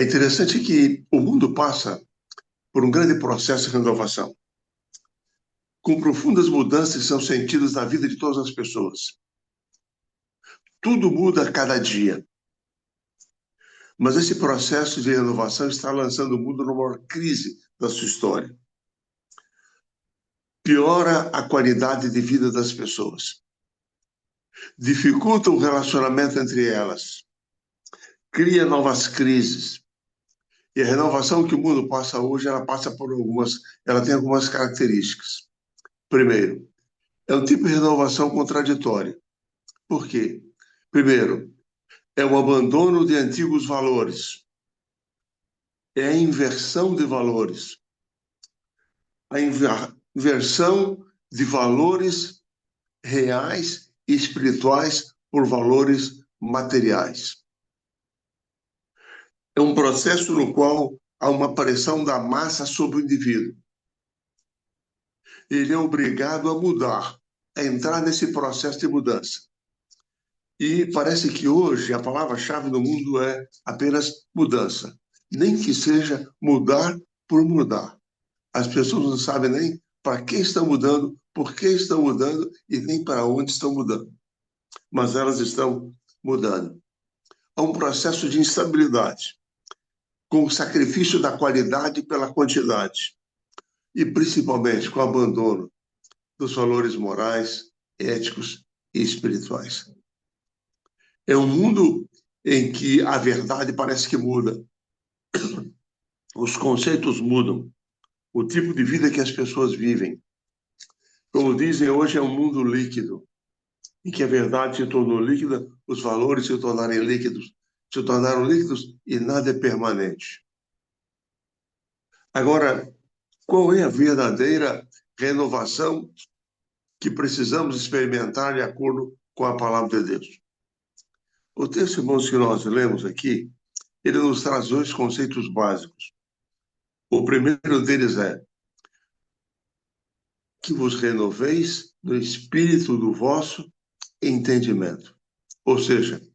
É interessante que o mundo passa por um grande processo de renovação, com profundas mudanças que são sentidas na vida de todas as pessoas. Tudo muda a cada dia, mas esse processo de renovação está lançando o mundo numa maior crise da sua história. Piora a qualidade de vida das pessoas, dificulta o relacionamento entre elas, cria novas crises. E a renovação que o mundo passa hoje, ela tem algumas características. Primeiro, é um tipo de renovação contraditória. Por quê? Primeiro, é o abandono de antigos valores, é a inversão de valores, a inversão de valores reais e espirituais por valores materiais. É um processo no qual há uma pressão da massa sobre o indivíduo. Ele é obrigado a mudar, a entrar nesse processo de mudança. E parece que hoje a palavra-chave no mundo é apenas mudança. Nem que seja mudar por mudar. As pessoas não sabem nem para que estão mudando, por que estão mudando e nem para onde estão mudando. Mas elas estão mudando. Há um processo de instabilidade, com o sacrifício da qualidade pela quantidade. E principalmente com o abandono dos valores morais, éticos e espirituais. É um mundo em que a verdade parece que muda. Os conceitos mudam. O tipo de vida que as pessoas vivem. Como dizem, hoje é um mundo líquido, em que a verdade se tornou líquida, os valores se tornaram líquidos e nada é permanente. Agora, qual é a verdadeira renovação que precisamos experimentar de acordo com a palavra de Deus? O texto, irmãos, que nós lemos aqui, ele nos traz dois conceitos básicos. O primeiro deles é que vos renoveis no espírito do vosso entendimento. Ou seja,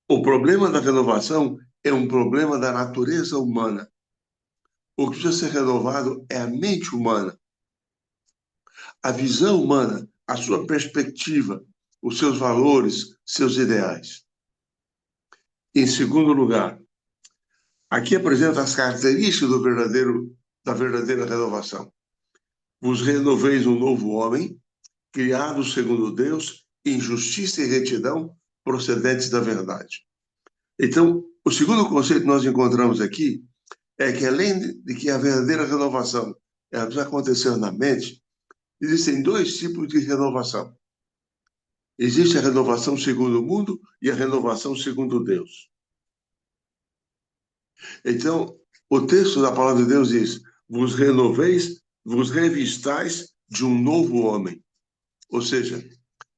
o problema da renovação é um problema da natureza humana. O que precisa ser renovado é a mente humana, a visão humana, a sua perspectiva, os seus valores, seus ideais. Em segundo lugar, aqui apresenta as características da verdadeira renovação. Vos renoveis um novo homem, criado segundo Deus, em justiça e retidão, procedentes da verdade. Então, o segundo conceito que nós encontramos aqui é que, além de que a verdadeira renovação ela precisa acontecer na mente, existem dois tipos de renovação. Existe a renovação segundo o mundo e a renovação segundo Deus. Então, o texto da palavra de Deus diz: vos renoveis, vos revistais de um novo homem. Ou seja,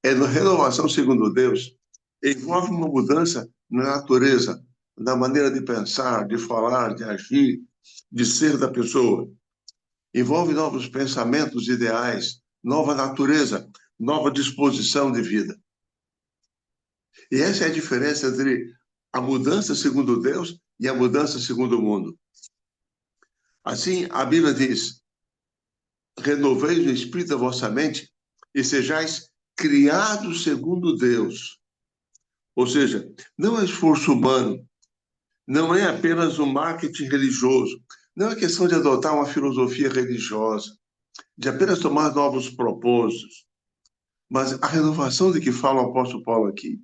a renovação segundo Deus envolve uma mudança na natureza, na maneira de pensar, de falar, de agir, de ser da pessoa. Envolve novos pensamentos, ideais, nova natureza, nova disposição de vida. E essa é a diferença entre a mudança segundo Deus e a mudança segundo o mundo. Assim, a Bíblia diz: renoveis o espírito da vossa mente e sejais criados segundo Deus. Ou seja, não é esforço humano, não é apenas um marketing religioso, não é questão de adotar uma filosofia religiosa, de apenas tomar novos propósitos, mas a renovação de que fala o apóstolo Paulo aqui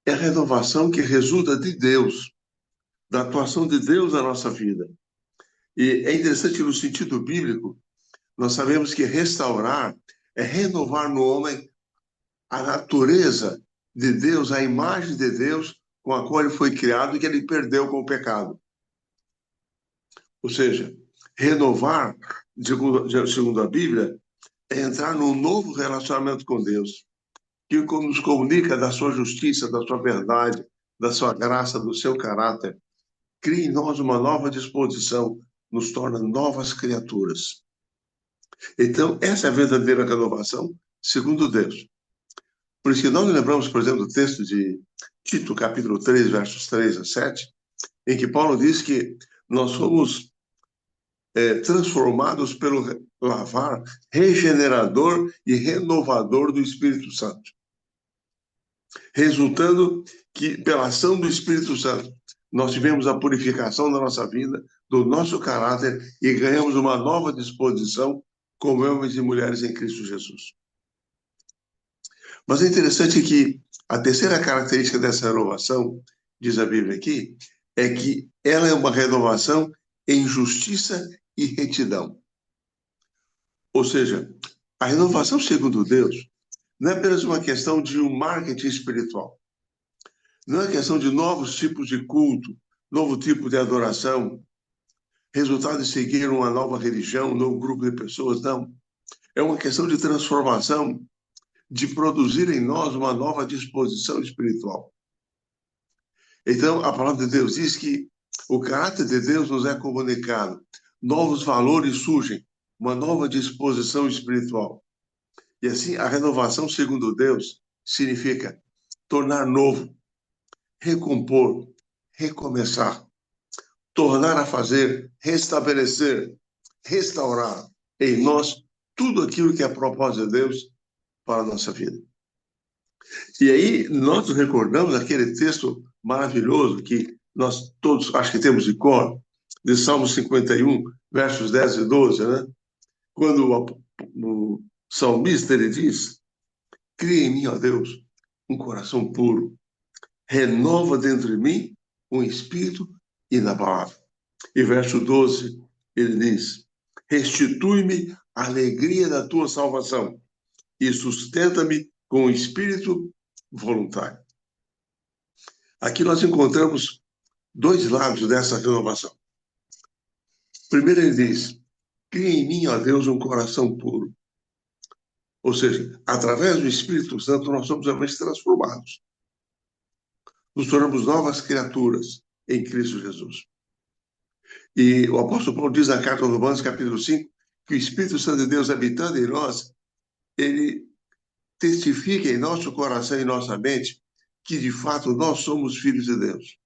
é a renovação que resulta de Deus, da atuação de Deus na nossa vida. E é interessante no sentido bíblico, nós sabemos que restaurar é renovar no homem a natureza de Deus, a imagem de Deus com a qual ele foi criado e que ele perdeu com o pecado. Ou seja, renovar, segundo a Bíblia, é entrar num novo relacionamento com Deus, que nos comunica da sua justiça, da sua verdade, da sua graça, do seu caráter. Cria em nós uma nova disposição, nos torna novas criaturas. Então, essa é a verdadeira renovação, segundo Deus. Por isso que nós lembramos, por exemplo, do texto de Tito, capítulo 3, versos 3 a 7, em que Paulo diz que nós somos transformados pelo lavar regenerador e renovador do Espírito Santo, resultando que, pela ação do Espírito Santo, nós tivemos a purificação da nossa vida, do nosso caráter e ganhamos uma nova disposição como homens e mulheres em Cristo Jesus. Mas é interessante que a terceira característica dessa renovação, diz a Bíblia aqui, é que ela é uma renovação em justiça e retidão. Ou seja, a renovação segundo Deus não é apenas uma questão de um marketing espiritual. Não é questão de novos tipos de culto, novo tipo de adoração, resultado de seguir uma nova religião, um novo grupo de pessoas, não. É uma questão de transformação, de produzir em nós uma nova disposição espiritual. Então, a palavra de Deus diz que o caráter de Deus nos é comunicado, novos valores surgem, uma nova disposição espiritual. E assim, a renovação segundo Deus significa tornar novo, recompor, recomeçar, tornar a fazer, restabelecer, restaurar em nós tudo aquilo que é propósito de Deus para a nossa vida. E aí nós nos recordamos aquele texto maravilhoso que nós todos acho que temos de cor, de Salmo 51, versos 10 e 12, né? Quando o salmista ele diz: cria em mim, ó Deus, um coração puro, renova dentro de mim um espírito inabalável. E verso 12, ele diz: restitui-me a alegria da tua salvação e sustenta-me com o espírito voluntário. Aqui nós encontramos dois lados dessa renovação. Primeiro ele diz: cria em mim, ó Deus, um coração puro. Ou seja, através do Espírito Santo nós somos realmente transformados. Nos tornamos novas criaturas em Cristo Jesus. E o apóstolo Paulo diz na carta aos Romanos, capítulo 5, que o Espírito Santo de Deus habitando em nós, ele testifica em nosso coração e em nossa mente que, de fato, nós somos filhos de Deus.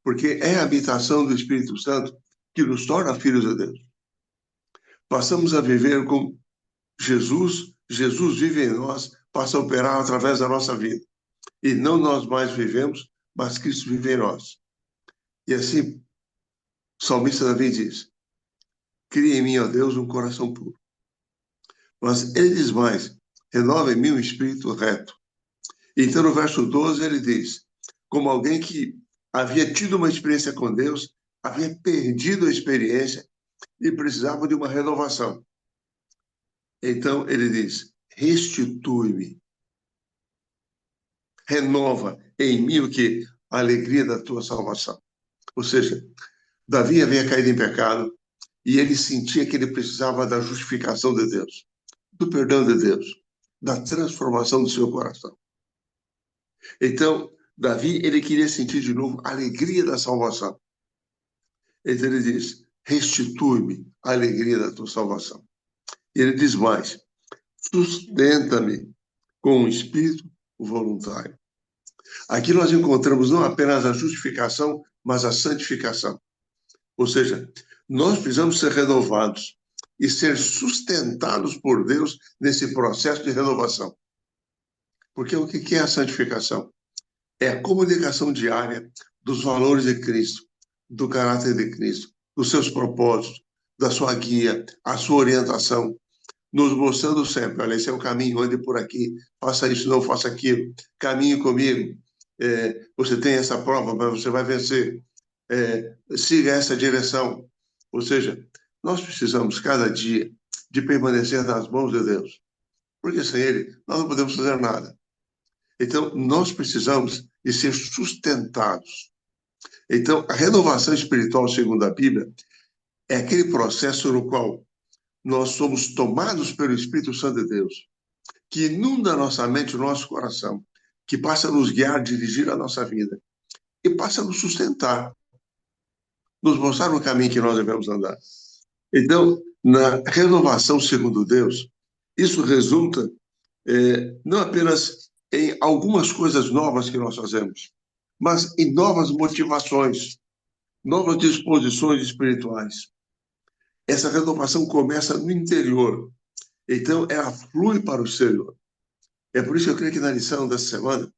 Porque é a habitação do Espírito Santo que nos torna filhos de Deus. Passamos a viver com Jesus, Jesus vive em nós, passa a operar através da nossa vida. E não nós mais vivemos, mas Cristo vive em nós. E assim, o salmista Davi diz: cria em mim, ó Deus, um coração puro. Mas ele diz mais: renova em mim um espírito reto. Então, no verso 12, ele diz: como alguém que havia tido uma experiência com Deus, havia perdido a experiência e precisava de uma renovação. Então, ele diz: restitui-me. Renova em mim o que? A alegria da tua salvação. Ou seja, Davi havia caído em pecado e ele sentia que ele precisava da justificação de Deus, do perdão de Deus, da transformação do seu coração. Então, Davi, ele queria sentir de novo a alegria da salvação. Então ele diz: restitui-me a alegria da tua salvação. E ele diz mais: sustenta-me com um espírito voluntário. Aqui nós encontramos não apenas a justificação, mas a santificação. Ou seja, nós precisamos ser renovados e ser sustentados por Deus nesse processo de renovação. Porque o que é a santificação? É a comunicação diária dos valores de Cristo, do caráter de Cristo, dos seus propósitos, da sua guia, a sua orientação, nos mostrando sempre: olha, esse é o caminho, ande por aqui, faça isso, não faça aquilo, caminhe comigo, você tem essa prova, mas você vai vencer, siga essa direção. Ou seja, nós precisamos cada dia de permanecer nas mãos de Deus, porque sem Ele nós não podemos fazer nada. Então, nós precisamos de ser sustentados. Então, a renovação espiritual, segundo a Bíblia, é aquele processo no qual nós somos tomados pelo Espírito Santo de Deus, que inunda a nossa mente, o nosso coração, que passa a nos guiar, dirigir a nossa vida, e passa a nos sustentar, nos mostrar o caminho que nós devemos andar. Então, na renovação segundo Deus, isso resulta não apenas em algumas coisas novas que nós fazemos, mas em novas motivações, novas disposições espirituais. Essa renovação começa no interior. Então, ela flui para o exterior. É por isso que eu creio que na lição dessa semana,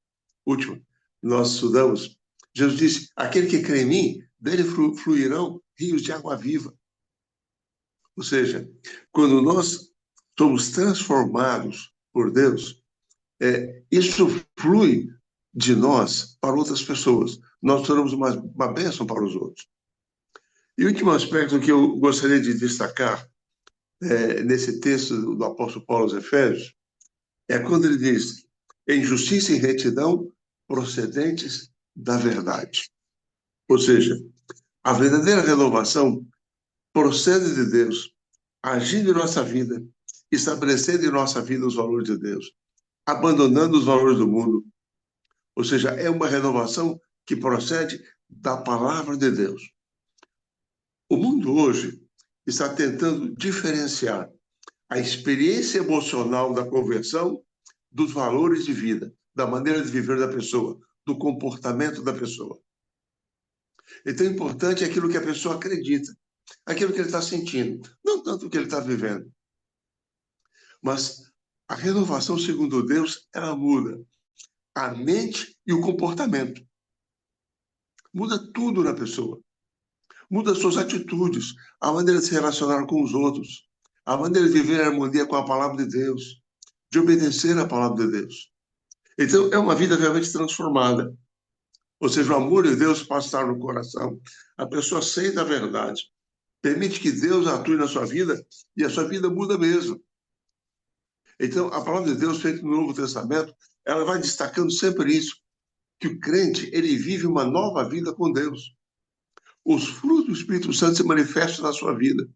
última, nós estudamos, Jesus disse, aquele que crê em mim, dele fluirão rios de água viva. Ou seja, quando nós somos transformados por Deus, isso flui de nós para outras pessoas. Nós tornamos uma bênção para os outros. E o último aspecto que eu gostaria de destacar nesse texto do apóstolo Paulo aos Efésios é quando ele diz, em justiça e retidão procedentes da verdade. Ou seja, a verdadeira renovação procede de Deus, agindo em nossa vida, estabelecendo em nossa vida os valores de Deus, abandonando os valores do mundo. Ou seja, é uma renovação que procede da palavra de Deus. O mundo hoje está tentando diferenciar a experiência emocional da conversão dos valores de vida, da maneira de viver da pessoa, do comportamento da pessoa. Então, o importante é aquilo que a pessoa acredita, aquilo que ele está sentindo, não tanto o que ele está vivendo. Mas a renovação, segundo Deus, ela muda a mente e o comportamento. Muda tudo na pessoa. Muda suas atitudes, a maneira de se relacionar com os outros, a maneira de viver em harmonia com a palavra de Deus, de obedecer à palavra de Deus. Então, é uma vida realmente transformada. Ou seja, o amor de Deus passa a estar no coração. A pessoa aceita a verdade. Permite que Deus atue na sua vida e a sua vida muda mesmo. Então, a palavra de Deus feita no Novo Testamento, ela vai destacando sempre isso, que o crente, ele vive uma nova vida com Deus. Os frutos do Espírito Santo se manifestam na sua vida.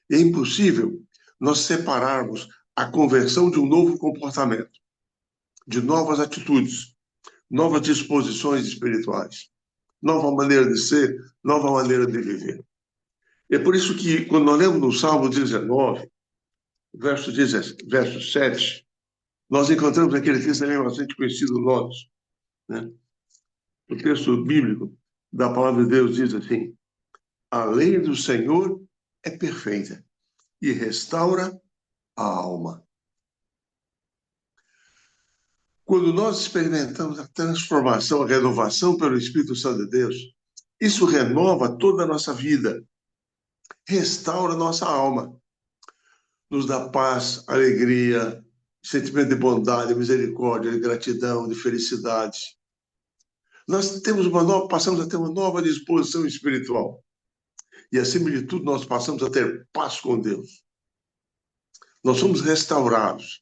É impossível nós separarmos a conversão de um novo comportamento, de novas atitudes, novas disposições espirituais, nova maneira de ser, nova maneira de viver. É por isso que, quando nós lemos no Salmo 19, verso 7, nós encontramos aquele texto também bastante conhecido nosso, né? O texto bíblico da palavra de Deus diz assim, a lei do Senhor é perfeita e restaura a alma. Quando nós experimentamos a transformação, a renovação pelo Espírito Santo de Deus, isso renova toda a nossa vida, restaura a nossa alma, nos dá paz, alegria, sentimento de bondade, misericórdia, de gratidão, de felicidade. Nós passamos a ter uma nova disposição espiritual. E, acima de tudo, nós passamos a ter paz com Deus. Nós somos restaurados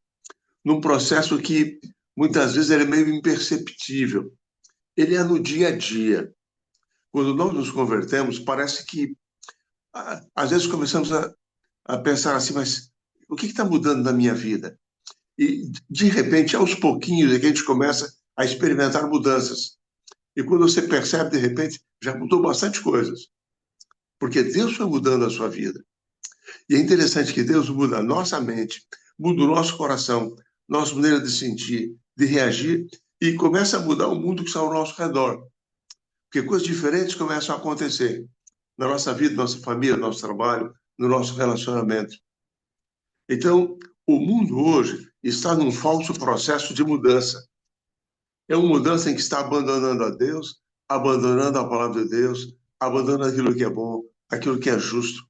num processo que, muitas vezes, ele é meio imperceptível. Ele é no dia a dia. Quando nós nos convertemos, parece que, às vezes, começamos a pensar assim, mas o que está mudando na minha vida? E, de repente, aos pouquinhos, é que a gente começa a experimentar mudanças. E quando você percebe, de repente, já mudou bastante coisas. Porque Deus foi mudando a sua vida. E é interessante que Deus muda a nossa mente, muda o nosso coração, nossa maneira de sentir, de reagir, e começa a mudar o mundo que está ao nosso redor. Porque coisas diferentes começam a acontecer na nossa vida, na nossa família, no nosso trabalho, no nosso relacionamento. Então, o mundo hoje está num falso processo de mudança. É uma mudança em que está abandonando a Deus, abandonando a palavra de Deus, abandonando aquilo que é bom, aquilo que é justo,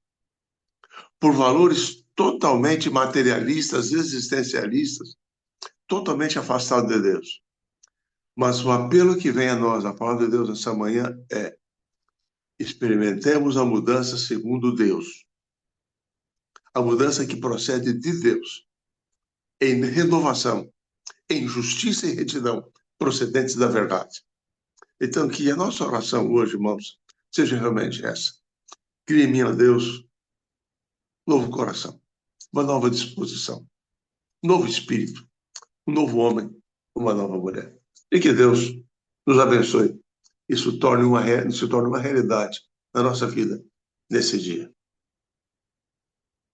por valores totalmente materialistas, existencialistas, totalmente afastados de Deus. Mas o apelo que vem a nós, a palavra de Deus essa manhã é: experimentemos a mudança segundo Deus. A mudança que procede de Deus, em renovação, em justiça e retidão, procedentes da verdade. Então, que a nossa oração hoje, irmãos, seja realmente essa. Crie em mim, ó Deus, novo coração, uma nova disposição, um novo espírito, um novo homem, uma nova mulher. E que Deus nos abençoe. Isso se torne uma realidade na nossa vida nesse dia.